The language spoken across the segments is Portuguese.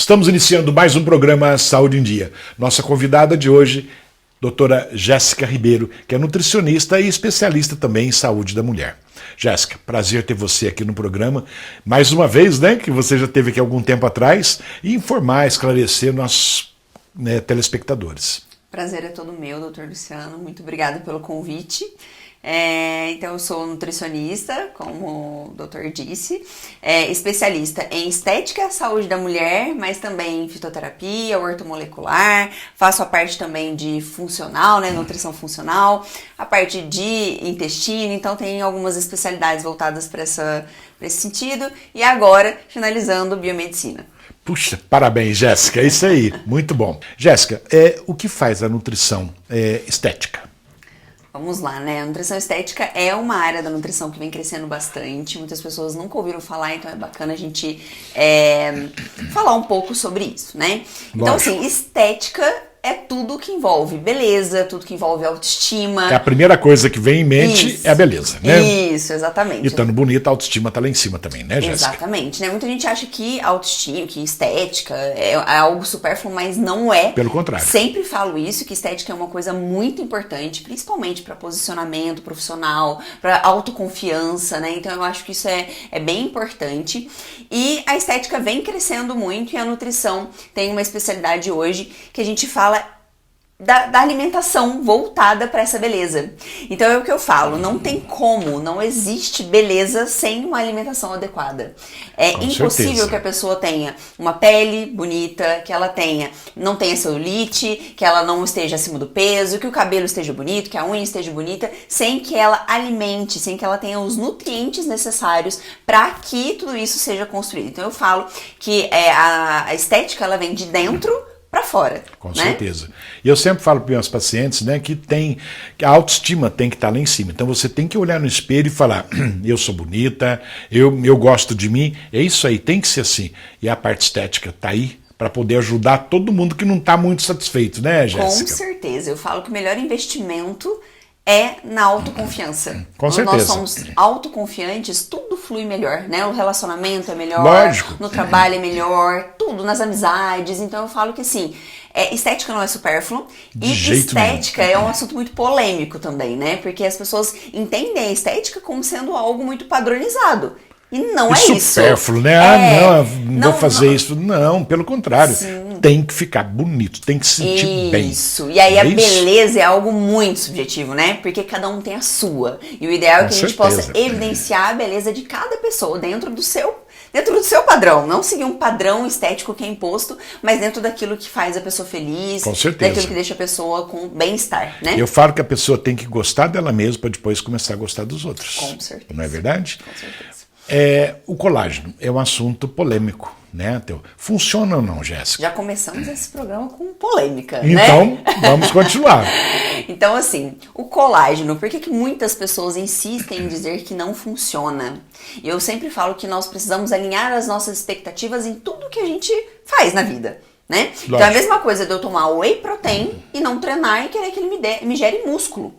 Estamos iniciando mais um programa Saúde em Dia. Nossa convidada de hoje, doutora Jéssica Ribeiro, que é nutricionista e especialista também em saúde da mulher. Jéssica, prazer ter você aqui no programa. Mais uma vez, né, que você já esteve aqui algum tempo atrás, e informar, esclarecer nossos telespectadores. Prazer é todo meu, doutor Luciano. Muito obrigada pelo convite. Então, eu sou nutricionista, como o doutor disse, especialista em estética, saúde da mulher, mas também em fitoterapia, ortomolecular, faço a parte também de funcional, nutrição funcional, a parte de intestino, então tem algumas especialidades voltadas para esse sentido, e agora finalizando biomedicina. Puxa, parabéns, Jéssica, é isso aí, muito bom. Jéssica, o que faz a nutrição estética? Vamos lá, A nutrição estética é uma área da nutrição que vem crescendo bastante. Muitas pessoas nunca ouviram falar, então é bacana a gente falar um pouco sobre isso, Então, assim, estética é tudo que envolve beleza, tudo que envolve autoestima. A primeira coisa que vem em mente é a beleza, Isso, exatamente. E estando bonita, a autoestima está lá em cima também, né, Jéssica? Exatamente, Muita gente acha que autoestima, que estética é algo supérfluo, mas não é. Pelo contrário. Sempre falo isso, que estética é uma coisa muito importante, principalmente para posicionamento profissional, para autoconfiança, Então eu acho que isso é bem importante. E a estética vem crescendo muito e a nutrição tem uma especialidade hoje que a gente fala da alimentação voltada para essa beleza. Então é o que eu falo, não tem como, não existe beleza sem uma alimentação adequada. É Com impossível certeza. que a pessoa tenha uma pele bonita, que ela não tenha celulite, que ela não esteja acima do peso, que o cabelo esteja bonito, que a unha esteja bonita, sem que ela alimente, sem que ela tenha os nutrientes necessários para que tudo isso seja construído. Então eu falo que a estética ela vem de dentro para fora. Com certeza. E eu sempre falo para meus pacientes, que a autoestima tem que estar lá em cima. Então você tem que olhar no espelho e falar, eu sou bonita, eu gosto de mim, é isso aí, tem que ser assim. E a parte estética está aí para poder ajudar todo mundo que não está muito satisfeito, né, Jéssica? Com certeza. Eu falo que o melhor investimento é na autoconfiança. Com Quando certeza. nós somos autoconfiantes, tudo flui melhor, O relacionamento é melhor, Lógico. No trabalho é melhor, tudo, nas amizades. Então eu falo que assim, estética não é supérfluo De e jeito estética nenhum. é um assunto muito polêmico também, Porque as pessoas entendem a estética como sendo algo muito padronizado. E não é isso. Supérfluo, não vou fazer isso. Não, pelo contrário. Sim. Tem que ficar bonito, tem que se sentir bem. Isso. E aí a isso? beleza é algo muito subjetivo, Porque cada um tem a sua. E o ideal é Com que a gente certeza. possa evidenciar a beleza de cada pessoa dentro do seu padrão. Não seguir um padrão estético que é imposto, mas dentro daquilo que faz a pessoa feliz. Com certeza. Daquilo que deixa a pessoa com bem-estar, Eu falo que a pessoa tem que gostar dela mesma para depois começar a gostar dos outros. Com certeza. Não é verdade? Com certeza. O colágeno é um assunto polêmico, Funciona ou não, Jéssica? Já começamos esse programa com polêmica, Então, vamos continuar. Então, assim, o colágeno, por que muitas pessoas insistem em dizer que não funciona? E eu sempre falo que nós precisamos alinhar as nossas expectativas em tudo que a gente faz na vida, Então é a mesma coisa de eu tomar whey protein e não treinar e querer que ele me gere músculo.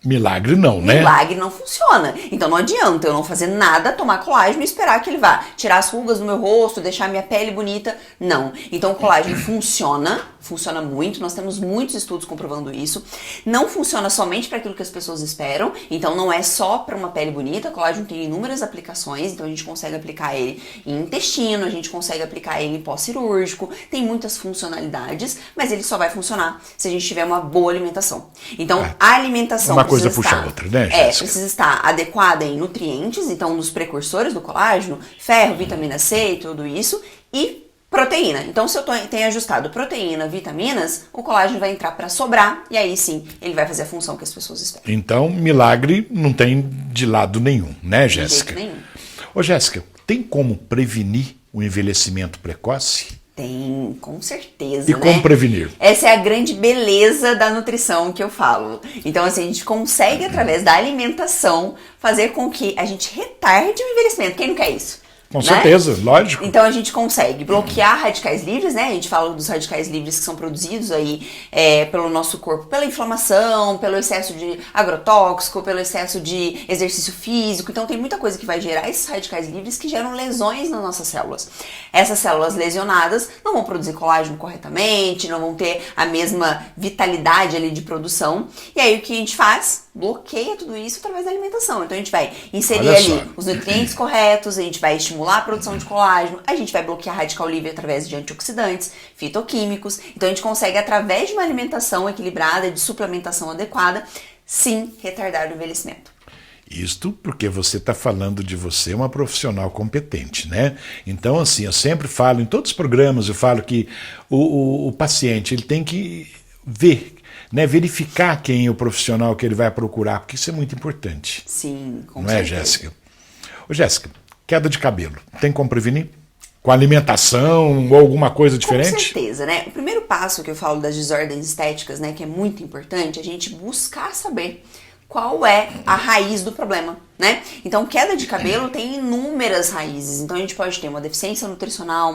Milagre não, Milagre não funciona. Então não adianta eu não fazer nada, tomar colágeno e esperar que ele vá tirar as rugas do meu rosto, deixar minha pele bonita. Não. Então o colágeno funciona muito, nós temos muitos estudos comprovando isso. Não funciona somente para aquilo que as pessoas esperam, então não é só para uma pele bonita. O colágeno tem inúmeras aplicações, então a gente consegue aplicar ele em intestino, a gente consegue aplicar ele em pós-cirúrgico, tem muitas funcionalidades, mas ele só vai funcionar se a gente tiver uma boa alimentação. Então a alimentação uma coisa puxa a outra, Jéssica? Precisa estar adequada em nutrientes, então nos precursores do colágeno, ferro, vitamina C e tudo isso, e proteína. Então, se eu tenho ajustado proteína, vitaminas, o colágeno vai entrar para sobrar e aí sim ele vai fazer a função que as pessoas esperam. Então, milagre não tem de lado nenhum, Jéssica? De jeito nenhum. Ô, Jéssica, tem como prevenir o envelhecimento precoce? Tem, com certeza, E como prevenir? Essa é a grande beleza da nutrição que eu falo. Então, assim, a gente consegue, através da alimentação, fazer com que a gente retarde o envelhecimento. Quem não quer isso? Com certeza, lógico. Então a gente consegue bloquear radicais livres, né? A gente fala dos radicais livres que são produzidos aí pelo nosso corpo, pela inflamação, pelo excesso de agrotóxico, pelo excesso de exercício físico. Então tem muita coisa que vai gerar esses radicais livres que geram lesões nas nossas células. Essas células lesionadas não vão produzir colágeno corretamente, não vão ter a mesma vitalidade ali de produção. E aí o que a gente faz? Bloqueia tudo isso através da alimentação. Então a gente vai inserir ali os nutrientes corretos, a gente vai estimular a produção de colágeno, a gente vai bloquear radical livre através de antioxidantes, fitoquímicos. Então a gente consegue, através de uma alimentação equilibrada, de suplementação adequada, sim, retardar o envelhecimento. Isto porque você está falando de você, uma profissional competente, né? Então, assim, eu sempre falo, em todos os programas, eu falo que o paciente ele tem que ver, né, verificar quem é o profissional que ele vai procurar, porque isso é muito importante. Sim, com não certeza. É, Jéssica? Ô, Jéssica, queda de cabelo, tem como prevenir? Com alimentação ou alguma coisa diferente? Com certeza, né? O primeiro passo que eu falo das desordens estéticas, né, que é muito importante, é a gente buscar saber qual é a raiz do problema, né? Então, queda de cabelo tem inúmeras raízes. Então, a gente pode ter uma deficiência nutricional,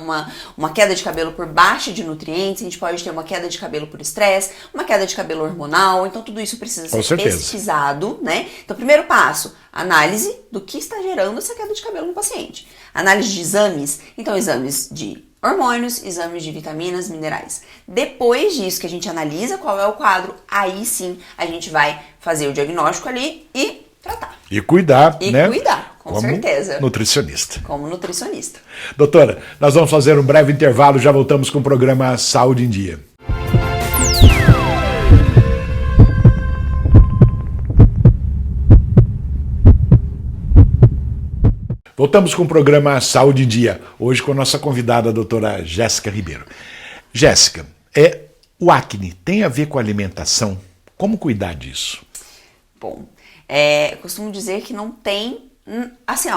uma queda de cabelo por baixa de nutrientes, a gente pode ter uma queda de cabelo por estresse, uma queda de cabelo hormonal. Então, tudo isso precisa ser pesquisado, né? Então, primeiro passo, análise do que está gerando essa queda de cabelo no paciente. Análise de exames. Então, exames de hormônios, exames de vitaminas, minerais. Depois disso que a gente analisa qual é o quadro, aí sim a gente vai fazer o diagnóstico ali e tratar. E cuidar, né? E cuidar, com certeza. Nutricionista. Como nutricionista. Doutora, nós vamos fazer um breve intervalo, já voltamos com o programa Saúde em Dia. Voltamos com o programa Saúde em Dia, hoje com a nossa convidada, a doutora Jéssica Ribeiro. Jéssica, o acne tem a ver com a alimentação? Como cuidar disso? Bom, eu costumo dizer que não tem, assim,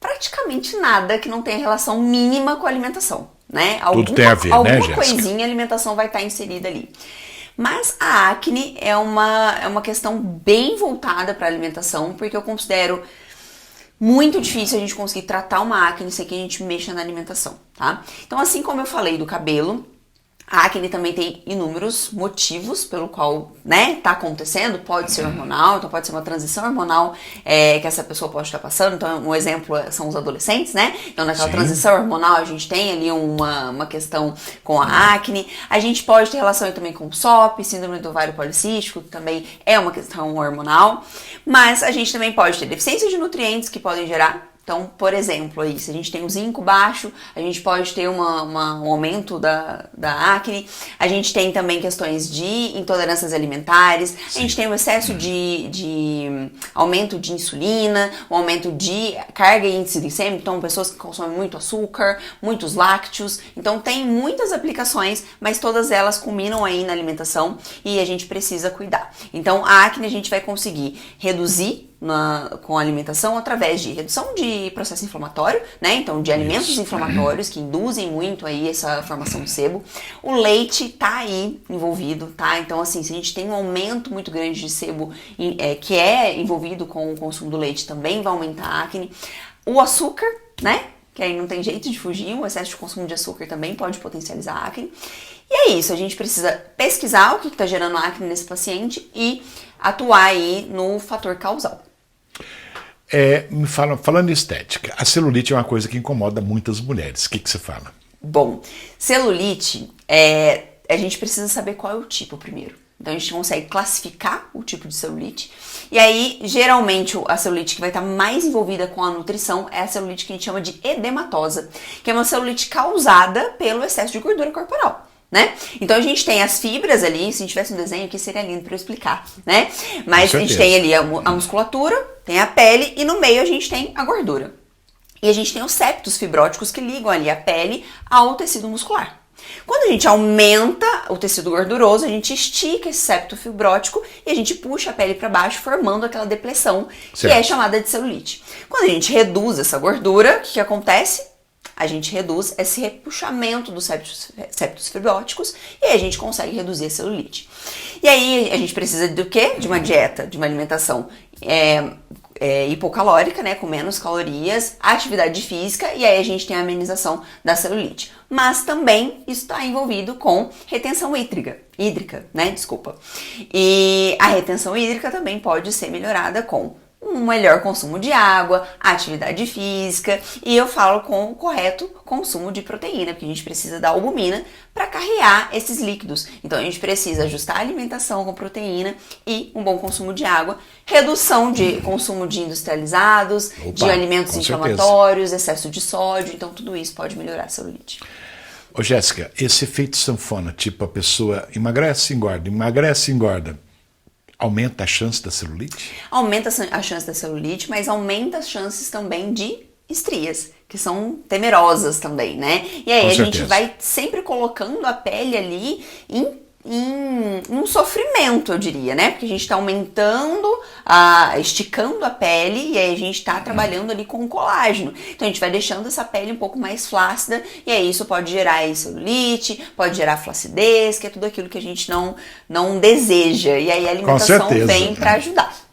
praticamente nada que não tenha relação mínima com a alimentação, né? Tudo tem a ver, né, Jéssica? Alguma coisinha a alimentação vai estar inserida ali. Mas a acne é uma questão bem voltada para a alimentação, porque eu considero muito difícil a gente conseguir tratar uma acne sem que a gente mexa na alimentação, tá? Então, assim como eu falei do cabelo, a acne também tem inúmeros motivos pelo qual, né, tá acontecendo. Pode ser hormonal, então pode ser uma transição hormonal que essa pessoa pode estar passando. Então, um exemplo são os adolescentes, né? Então, naquela transição hormonal, a gente tem ali uma questão com a acne. A gente pode ter relação também com o SOP, síndrome do ovário policístico, que também é uma questão hormonal. Mas a gente também pode ter deficiência de nutrientes que podem gerar. Então, por exemplo, aí, se a gente tem o zinco baixo, a gente pode ter um aumento da acne. A gente tem também questões de intolerâncias alimentares. A gente tem o excesso de aumento de insulina, o aumento de carga e índice glicêmico. Então, pessoas que consomem muito açúcar, muitos lácteos. Então, tem muitas aplicações, mas todas elas culminam aí na alimentação e a gente precisa cuidar. Então, a acne a gente vai conseguir reduzir com a alimentação através de redução de processo inflamatório, né? Então, de alimentos inflamatórios que induzem muito aí essa formação do sebo. O leite tá aí envolvido, tá? Então, assim, se a gente tem um aumento muito grande de sebo que é envolvido com o consumo do leite, também vai aumentar a acne. O açúcar, né? Que aí não tem jeito de fugir, o excesso de consumo de açúcar também pode potencializar a acne. E é isso, a gente precisa pesquisar o que está gerando acne nesse paciente e atuar aí no fator causal. Falando em estética, a celulite é uma coisa que incomoda muitas mulheres. O que você fala? Bom, celulite, a gente precisa saber qual é o tipo primeiro. Então a gente consegue classificar o tipo de celulite. E aí, geralmente, a celulite que vai estar mais envolvida com a nutrição é a celulite que a gente chama de edematosa, que é uma celulite causada pelo excesso de gordura corporal. Né? Então a gente tem as fibras ali, se a gente tivesse um desenho aqui seria lindo para eu explicar, né? Mas a gente tem ali a musculatura, tem a pele e no meio a gente tem a gordura. E a gente tem os septos fibróticos que ligam ali a pele ao tecido muscular. Quando a gente aumenta o tecido gorduroso, a gente estica esse septo fibrótico e a gente puxa a pele para baixo, formando aquela depressão que é chamada de celulite. Quando a gente reduz essa gordura, o que acontece? A gente reduz esse repuxamento dos septos fibróticos e aí a gente consegue reduzir a celulite. E aí a gente precisa do quê? De uma dieta, de uma alimentação hipocalórica, né, com menos calorias, atividade física, e aí a gente tem a amenização da celulite. Mas também isso está envolvido com retenção hídrica, né, desculpa. E a retenção hídrica também pode ser melhorada com um melhor consumo de água, atividade física, e eu falo com o correto consumo de proteína, porque a gente precisa da albumina para carrear esses líquidos. Então a gente precisa ajustar a alimentação com proteína e um bom consumo de água, redução de consumo de industrializados, de alimentos inflamatórios, excesso de sódio, então tudo isso pode melhorar a celulite. Ô Jéssica, esse efeito sanfona, tipo a pessoa emagrece, engorda, aumenta a chance da celulite? Aumenta a chance da celulite, mas aumenta as chances também de estrias, que são temerosas também, né? E aí a gente vai sempre colocando a pele ali em um sofrimento, eu diria, né? Porque a gente está aumentando, esticando a pele e aí a gente está trabalhando ali com o colágeno. Então a gente vai deixando essa pele um pouco mais flácida e aí isso pode gerar aí celulite, pode gerar flacidez, que é tudo aquilo que a gente não deseja. E aí a alimentação vem para ajudar.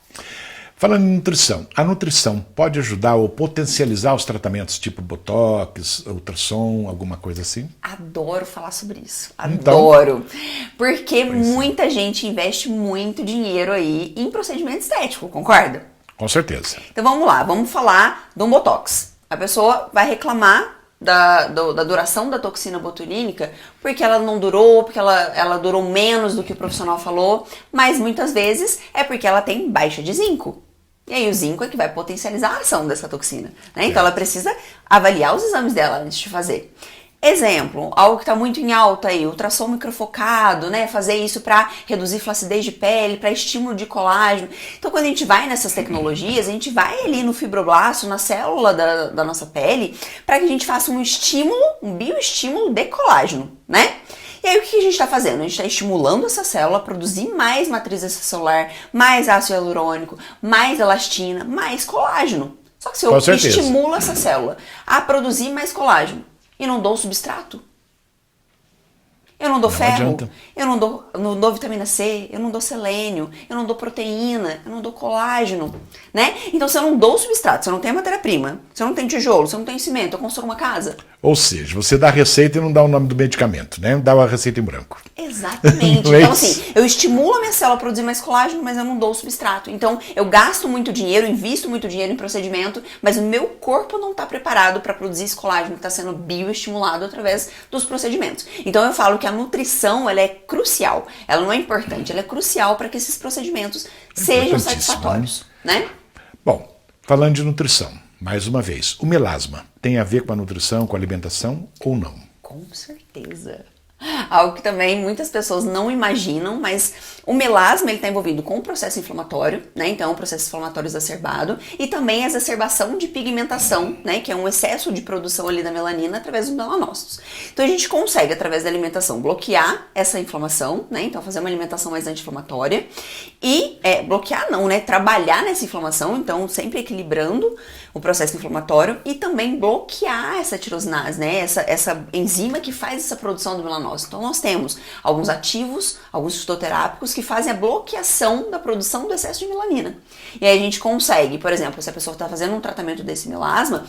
Falando em nutrição, a nutrição pode ajudar ou potencializar os tratamentos tipo botox, ultrassom, alguma coisa assim? Adoro falar sobre isso, adoro. Porque muita gente investe muito dinheiro aí em procedimento estético, concorda? Com certeza. Então vamos lá, vamos falar do botox. A pessoa vai reclamar da duração da toxina botulínica porque ela não durou, porque ela durou menos do que o profissional falou, mas muitas vezes é porque ela tem baixa de zinco. E aí o zinco é que vai potencializar a ação dessa toxina, né? Então ela precisa avaliar os exames dela antes de fazer. Exemplo, algo que está muito em alta aí, ultrassom microfocado, né? Fazer isso para reduzir flacidez de pele, para estímulo de colágeno. Então quando a gente vai nessas tecnologias, a gente vai ali no fibroblasto, na célula da nossa pele, para que a gente faça um estímulo, um bioestímulo de colágeno, né? E aí o que a gente está fazendo? A gente está estimulando essa célula a produzir mais matriz extracelular, mais ácido hialurônico, mais elastina, mais colágeno. Só que se eu estimulo essa célula a produzir mais colágeno e não dou substrato, eu não dou ferro, eu não dou vitamina C, eu não dou selênio, eu não dou proteína, eu não dou colágeno, né? Então se eu não dou substrato, se eu não tenho matéria-prima, se eu não tenho tijolo, se eu não tenho cimento, eu construo uma casa. Ou seja, você dá a receita e não dá o nome do medicamento, né? Dá a receita em branco. Exatamente. Então assim, eu estimulo a minha célula a produzir mais colágeno, mas eu não dou o substrato. Então eu gasto muito dinheiro, invisto muito dinheiro em procedimento, mas o meu corpo não está preparado para produzir esse colágeno que está sendo bioestimulado através dos procedimentos. Então eu falo que a nutrição, ela é crucial. Ela não é importante, ela é crucial para que esses procedimentos sejam satisfatórios, né? Bom, falando de nutrição, mais uma vez, o melasma tem a ver com a nutrição, com a alimentação ou não? Com certeza. Algo que também muitas pessoas não imaginam, mas o melasma está envolvido com o processo inflamatório, né? Então, o processo inflamatório exacerbado e também a exacerbação de pigmentação, né? Que é um excesso de produção ali da melanina através dos melanócitos. Então, a gente consegue, através da alimentação, bloquear essa inflamação, né? Então, fazer uma alimentação mais anti-inflamatória e bloquear não, né? Trabalhar nessa inflamação, então, sempre equilibrando o processo inflamatório e também bloquear essa tirosinase, né? Essa enzima que faz essa produção do melanócito. Então nós temos alguns ativos, alguns fitoterápicos que fazem a bloqueação da produção do excesso de melanina. E aí a gente consegue, por exemplo, se a pessoa está fazendo um tratamento desse melasma,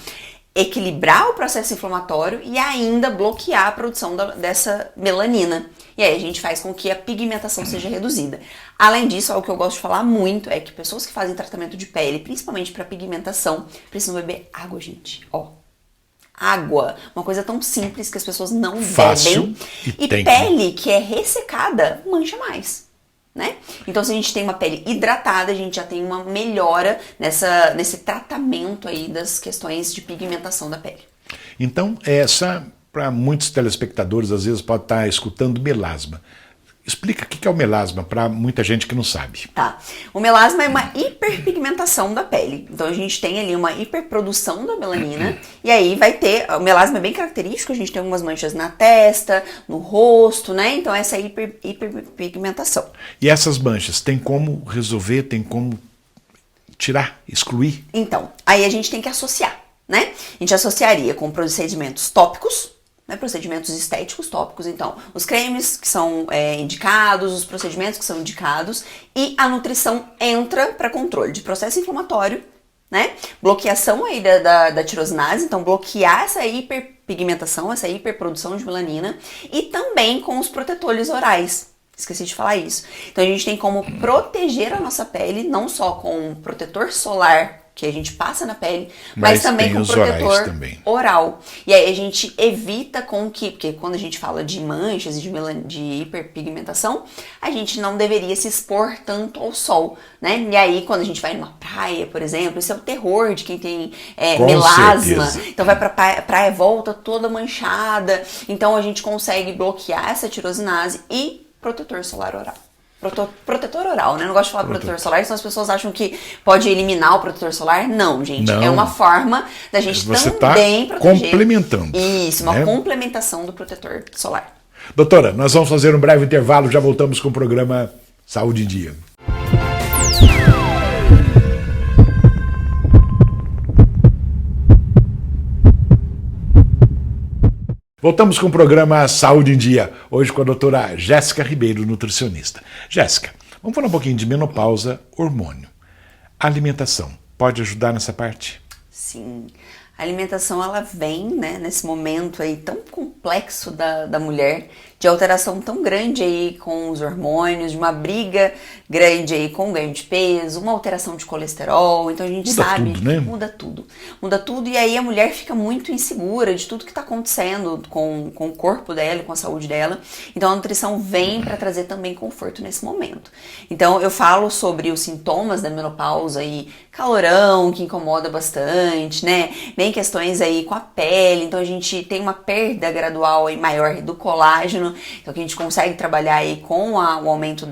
equilibrar o processo inflamatório e ainda bloquear a produção dessa melanina. E aí a gente faz com que a pigmentação seja reduzida. Além disso, algo que eu gosto de falar muito é que pessoas que fazem tratamento de pele, principalmente para pigmentação, precisam beber água, gente. Água, uma coisa tão simples que as pessoas não bebem. E pele que é ressecada mancha mais, né? Então se a gente tem uma pele hidratada, a gente já tem uma melhora nesse tratamento aí das questões de pigmentação da pele. Então para muitos telespectadores às vezes pode estar escutando melasma. Explica o que é o melasma para muita gente que não sabe. Tá. O melasma é uma hiperpigmentação da pele. Então a gente tem ali uma hiperprodução da melanina e aí vai ter, o melasma é bem característico, a gente tem algumas manchas na testa, no rosto, né? Então essa hiperpigmentação. E essas manchas tem como resolver, tem como tirar, excluir? Então, aí a gente tem que associar, né? A gente associaria com procedimentos tópicos, né, procedimentos estéticos tópicos, então os cremes que são indicados, os procedimentos que são indicados e a nutrição entra para controle de processo inflamatório né? Bloqueação aí da tirosinase, então bloquear essa hiperpigmentação, essa hiperprodução de melanina, e também com os protetores orais. Esqueci de falar isso. Então a gente tem como proteger a nossa pele, não só com protetor solar, que a gente passa na pele, mas também com protetor oral. E aí a gente evita porque quando a gente fala de manchas e de hiperpigmentação, a gente não deveria se expor tanto ao sol, né? E aí quando a gente vai numa praia, por exemplo, esse é o terror de quem tem melasma. Certeza. Então vai pra praia, volta toda manchada. Então a gente consegue bloquear essa tirosinase e protetor solar oral. Protetor oral, né? Eu não gosto de falar protetor solar, senão as pessoas acham que pode eliminar o protetor solar. Não, gente. Não. É uma forma da gente também proteger. Complementando. Isso, uma complementação do protetor solar. Doutora, nós vamos fazer um breve intervalo, já voltamos com o programa Saúde em Dia. Voltamos com o programa Saúde em Dia, hoje com a doutora Jéssica Ribeiro, nutricionista. Jéssica, vamos falar um pouquinho de menopausa, hormônio. A alimentação pode ajudar nessa parte? Sim, a alimentação ela vem, né, nesse momento aí tão complexo da mulher, de alteração tão grande aí com os hormônios, de uma briga grande aí com o ganho de peso, uma alteração de colesterol, então a gente sabe, tudo, né? Muda tudo, e aí a mulher fica muito insegura de tudo que está acontecendo com o corpo dela e com a saúde dela, então a nutrição vem para trazer também conforto nesse momento. Então eu falo sobre os sintomas da menopausa e calorão, que incomoda bastante, né? Vem questões aí com a pele, então a gente tem uma perda gradual aí maior do colágeno, então que a gente consegue trabalhar aí com o aumento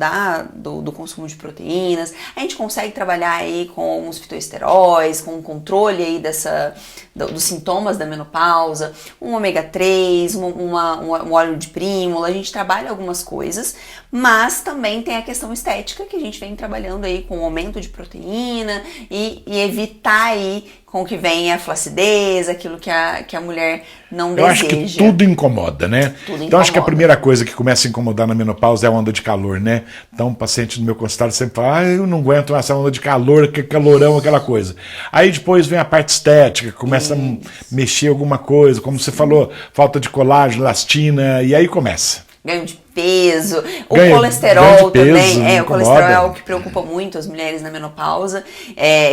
do consumo de proteínas, a gente consegue trabalhar aí com os fitoesteróis, com o controle aí dos sintomas da menopausa, um ômega 3, um óleo de prímula, a gente trabalha algumas coisas, mas também tem a questão estética que a gente vem trabalhando aí com o aumento de proteína e evitar aí com que venha a flacidez, aquilo que a mulher não deseja. Eu acho que tudo incomoda, né? Então acho que a primeira coisa que começa a incomodar na menopausa é a onda de calor, né? Então o paciente no meu consultório sempre fala, eu não aguento essa onda de calor, que calorão, aquela coisa. Aí depois vem a parte estética, começa a mexer alguma coisa, como você falou, falta de colágeno, elastina, e aí começa. Ganho de peso, o colesterol também, o colesterol é algo que preocupa muito as mulheres na menopausa,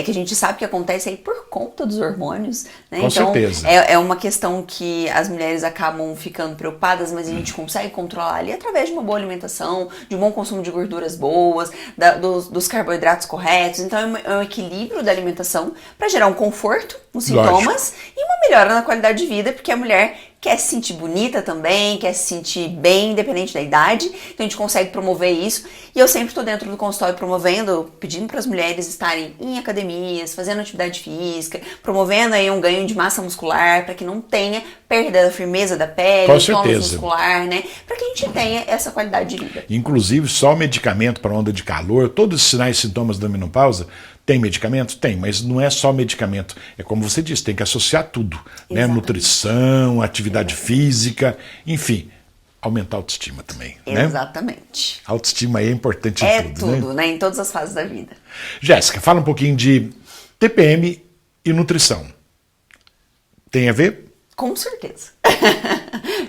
que a gente sabe que acontece aí por conta dos hormônios, né? Com certeza. É uma questão que as mulheres acabam ficando preocupadas, mas a gente consegue controlar ali através de uma boa alimentação, de um bom consumo de gorduras boas, dos carboidratos corretos, então é um equilíbrio da alimentação para gerar um conforto nos sintomas e uma melhora na qualidade de vida, porque a mulher quer se sentir bonita também, quer se sentir bem, independente da idade, então a gente consegue promover isso, e eu sempre estou dentro do consultório promovendo, pedindo para as mulheres estarem em academias, fazendo atividade física, promovendo aí um ganho de massa muscular, para que não tenha perda da firmeza da pele, tônus muscular, né, para que a gente tenha essa qualidade de vida. Inclusive, só medicamento para onda de calor, todos os sinais e sintomas da menopausa, tem medicamento? Tem, mas não é só medicamento. É como você disse, tem que associar tudo. Né? Nutrição, atividade física, enfim, aumentar a autoestima também. Exatamente. Né? A autoestima aí é importante em tudo, né? Em todas as fases da vida. Jéssica, fala um pouquinho de TPM e nutrição. Tem a ver? Com certeza.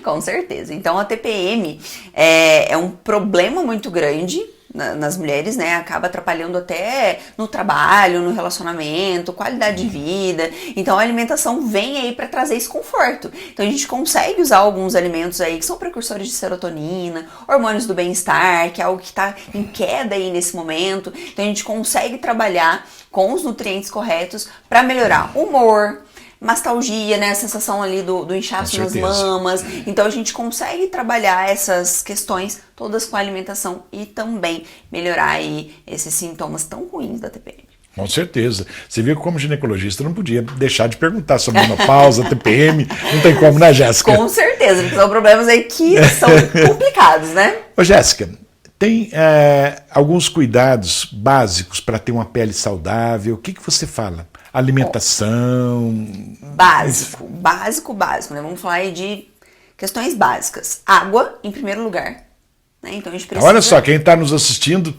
Com certeza. Então a TPM é um problema muito grande nas mulheres, né, acaba atrapalhando até no trabalho, no relacionamento, qualidade de vida. Então a alimentação vem aí para trazer esse conforto. Então a gente consegue usar alguns alimentos aí que são precursores de serotonina, hormônios do bem-estar, que é algo que está em queda aí nesse momento. Então a gente consegue trabalhar com os nutrientes corretos para melhorar o humor, mastalgia, né, a sensação ali do inchaço nas mamas. Então a gente consegue trabalhar essas questões todas com a alimentação e também melhorar aí esses sintomas tão ruins da TPM. Com certeza. Você viu que como ginecologista não podia deixar de perguntar sobre menopausa, TPM, não tem como, né, Jéssica? Com certeza, porque são problemas aí que são complicados, né? Ô, Jéssica, tem alguns cuidados básicos para ter uma pele saudável? O que você fala? Alimentação? Básico, né? Vamos falar aí de questões básicas. Água, em primeiro lugar. Né? Então a gente precisa... Olha só, quem está nos assistindo,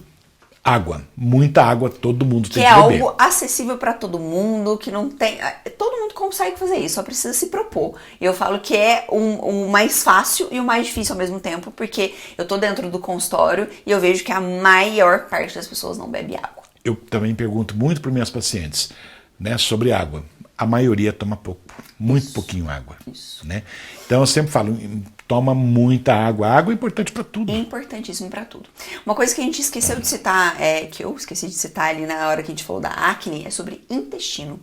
Água, muita água, todo mundo tem Que que é beber. algo acessível para todo mundo, que não tem... Todo mundo consegue fazer isso, só precisa se propor. Eu falo que é o mais fácil e o mais difícil ao mesmo tempo, porque eu tô dentro do consultório e eu vejo que a maior parte das pessoas não bebe água. Eu também pergunto muito para minhas pacientes, né, sobre água. A maioria toma pouco, muito pouquinho água. Isso. Né? Então eu sempre falo, toma muita água. A água é importante para tudo. É importantíssimo para tudo. Uma coisa que a gente esqueceu de citar, que eu esqueci de citar ali na hora que a gente falou da acne, é sobre intestino.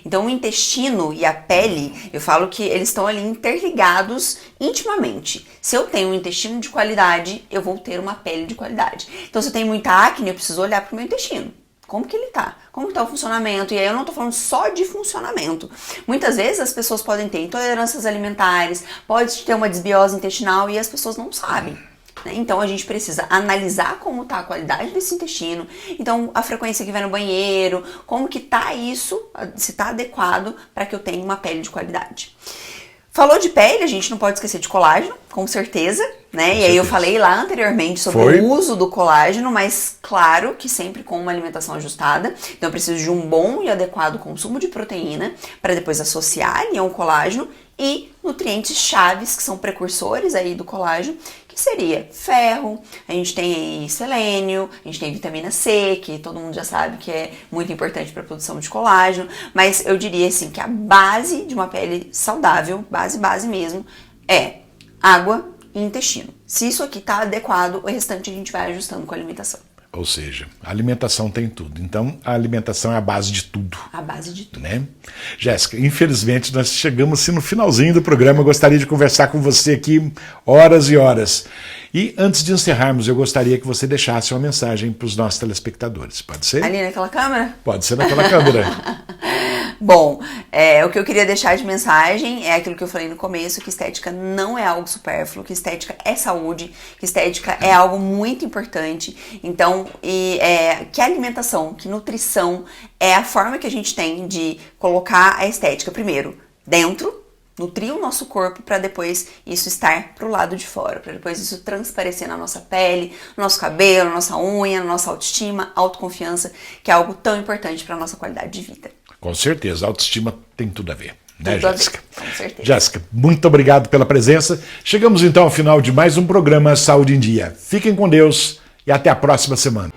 Então o intestino e a pele, eu falo que eles estão ali interligados intimamente. Se eu tenho um intestino de qualidade, eu vou ter uma pele de qualidade. Então se eu tenho muita acne, eu preciso olhar para o meu intestino. Como que ele tá? Como que tá o funcionamento? E aí eu não tô falando só de funcionamento. Muitas vezes as pessoas podem ter intolerâncias alimentares, pode ter uma desbiose intestinal e as pessoas não sabem. Então a gente precisa analisar como tá a qualidade desse intestino, então a frequência que vai no banheiro, como que tá isso, se tá adequado para que eu tenha uma pele de qualidade. Falou de pele, a gente não pode esquecer de colágeno, com certeza, né? E aí eu falei lá anteriormente sobre o uso do colágeno, mas claro que sempre com uma alimentação ajustada. Então eu preciso de um bom e adequado consumo de proteína para depois associar ali ao colágeno e nutrientes chaves que são precursores aí do colágeno, que seria ferro, a gente tem aí selênio, a gente tem vitamina C, que todo mundo já sabe que é muito importante para a produção de colágeno, mas eu diria assim que a base de uma pele saudável, base mesmo, é água e intestino. Se isso aqui está adequado, o restante a gente vai ajustando com a alimentação. Ou seja, a alimentação tem tudo. Então, a alimentação é a base de tudo. A base de tudo. Né? Jéssica, infelizmente nós chegamos no finalzinho do programa. Eu gostaria de conversar com você aqui horas e horas. E antes de encerrarmos, eu gostaria que você deixasse uma mensagem para os nossos telespectadores. Pode ser? Ali naquela câmera? Pode ser naquela câmera. Bom, o que eu queria deixar de mensagem é aquilo que eu falei no começo, que estética não é algo supérfluo, que estética é saúde, que estética é algo muito importante. Então, que alimentação, que nutrição é a forma que a gente tem de colocar a estética, primeiro, dentro, nutrir o nosso corpo para depois isso estar pro lado de fora, para depois isso transparecer na nossa pele, no nosso cabelo, na nossa unha, na nossa autoestima, autoconfiança, que é algo tão importante para a nossa qualidade de vida. Com certeza, a autoestima tem tudo a ver, né, Tudo a ver, Jéssica? com certeza. Jéssica, muito obrigado pela presença. Chegamos então ao final de mais um programa Saúde em Dia. Fiquem com Deus e até a próxima semana.